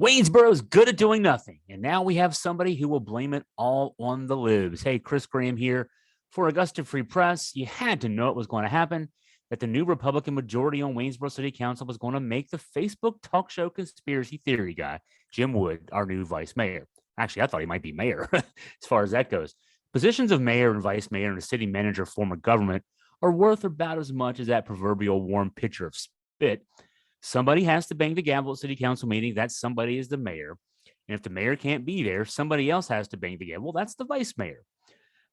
Waynesboro is good at doing nothing, and now we have somebody who will blame it all on the libs. Hey, Chris Graham here for Augusta Free Press. You had to know it was going to happen, that the new Republican majority on Waynesboro City Council was going to make the Facebook talk show conspiracy theory guy, Jim Wood, our new vice mayor. Actually, I thought he might be mayor as far as that goes. Positions of mayor and vice mayor and a city manager form of government are worth about as much as that proverbial warm pitcher of spit. Somebody has to bang the gavel at city council meeting. That somebody is the mayor. And if the mayor can't be there, somebody else has to bang the gavel. That's the vice mayor.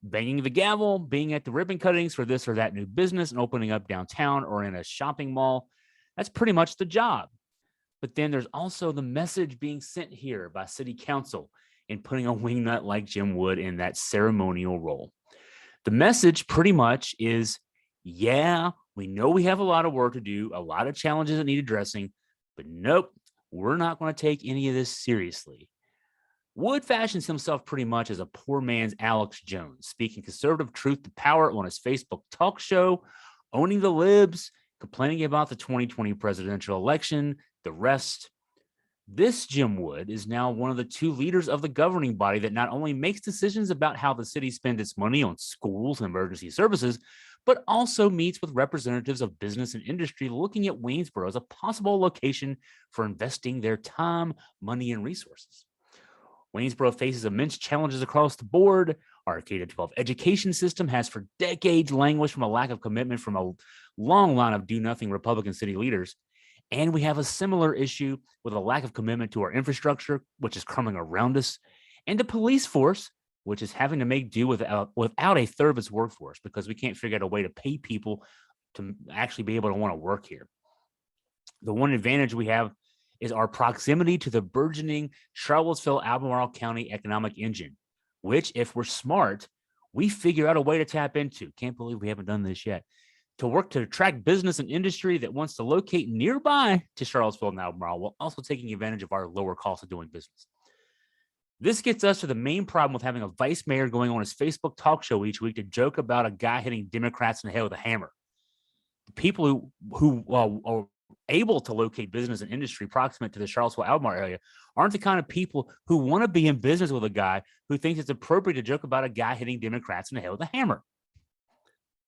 Banging the gavel, being at the ribbon cuttings for this or that new business and opening up downtown or in a shopping mall, that's pretty much the job. But then there's also the message being sent here by city council in putting a wingnut like Jim Wood in that ceremonial role. The message pretty much is, yeah, we know we have a lot of work to do, a lot of challenges that need addressing, but nope, we're not going to take any of this seriously. Wood fashions himself pretty much as a poor man's Alex Jones, speaking conservative truth to power on his Facebook talk show, owning the libs, complaining about the 2020 presidential election, the rest. This Jim Wood is now one of the two leaders of the governing body that not only makes decisions about how the city spends its money on schools and emergency services, but also meets with representatives of business and industry looking at Waynesboro as a possible location for investing their time, money, and resources. Waynesboro faces immense challenges across the board. Our K-12 education system has for decades languished from a lack of commitment from a long line of do-nothing Republican city leaders. And we have a similar issue with a lack of commitment to our infrastructure, which is crumbling around us, and the police force, which is having to make do without a third of its workforce because we can't figure out a way to pay people to actually be able to want to work here. The one advantage we have is our proximity to the burgeoning Charlottesville-Albemarle County economic engine, which, if we're smart, we figure out a way to tap into. Can't believe we haven't done this yet. To work to attract business and industry that wants to locate nearby to Charlottesville and Albemarle while also taking advantage of our lower cost of doing business. This gets us to the main problem with having a vice mayor going on his Facebook talk show each week to joke about a guy hitting Democrats in the head with a hammer. The people who are able to locate business and industry proximate to the Charlottesville-Albemarle area aren't the kind of people who want to be in business with a guy who thinks it's appropriate to joke about a guy hitting Democrats in the head with a hammer.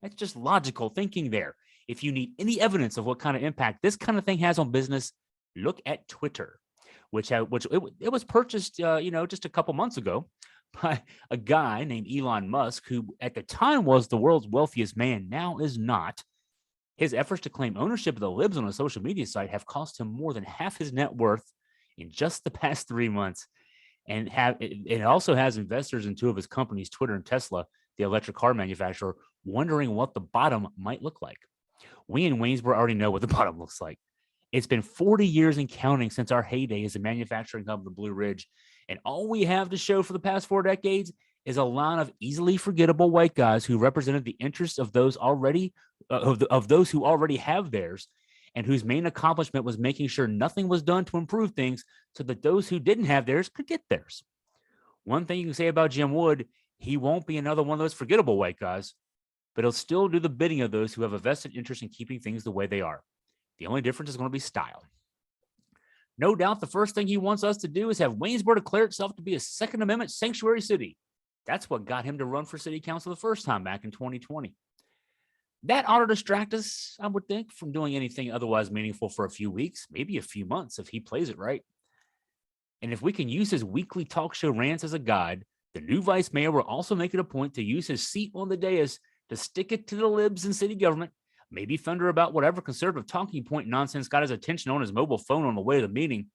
That's just logical thinking there. If you need any evidence of what kind of impact this kind of thing has on business, look at Twitter, which it was purchased, just a couple months ago by a guy named Elon Musk, who at the time was the world's wealthiest man, now is not. His efforts to claim ownership of the libs on a social media site have cost him more than half his net worth in just the past 3 months. And it also has investors in two of his companies, Twitter and Tesla, the electric car manufacturer, wondering what the bottom might look like. We in Waynesboro already know what the bottom looks like. It's been 40 years and counting since our heyday as a manufacturing hub of the Blue Ridge. And all we have to show for the past 4 decades is a line of easily forgettable white guys who represented the interests of those those who already have theirs, and whose main accomplishment was making sure nothing was done to improve things so that those who didn't have theirs could get theirs. One thing you can say about Jim Wood, he won't be another one of those forgettable white guys, but he'll still do the bidding of those who have a vested interest in keeping things the way they are. The only difference is going to be style. No doubt the first thing he wants us to do is have Waynesboro declare itself to be a Second Amendment sanctuary city. That's what got him to run for city council the first time back in 2020. That ought to distract us, I would think, from doing anything otherwise meaningful for a few weeks, maybe a few months if he plays it right. And if we can use his weekly talk show rants as a guide, the new vice mayor will also make it a point to use his seat on the dais to stick it to the libs in city government, maybe thunder about whatever conservative talking point nonsense got his attention on his mobile phone on the way to the meeting.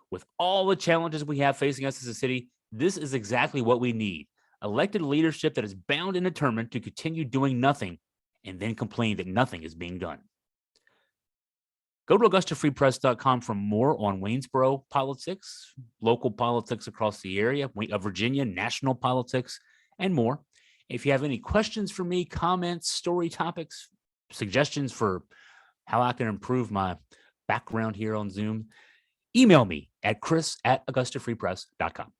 With all the challenges we have facing us as a city, this is exactly what we need. Elected leadership that is bound and determined to continue doing nothing and then complain that nothing is being done. Go to AugustaFreePress.com for more on Waynesboro politics, local politics across the area, Virginia, national politics, and more. If you have any questions for me, comments, story topics, suggestions for how I can improve my background here on Zoom, email me at chris@AugustaFreePress.com.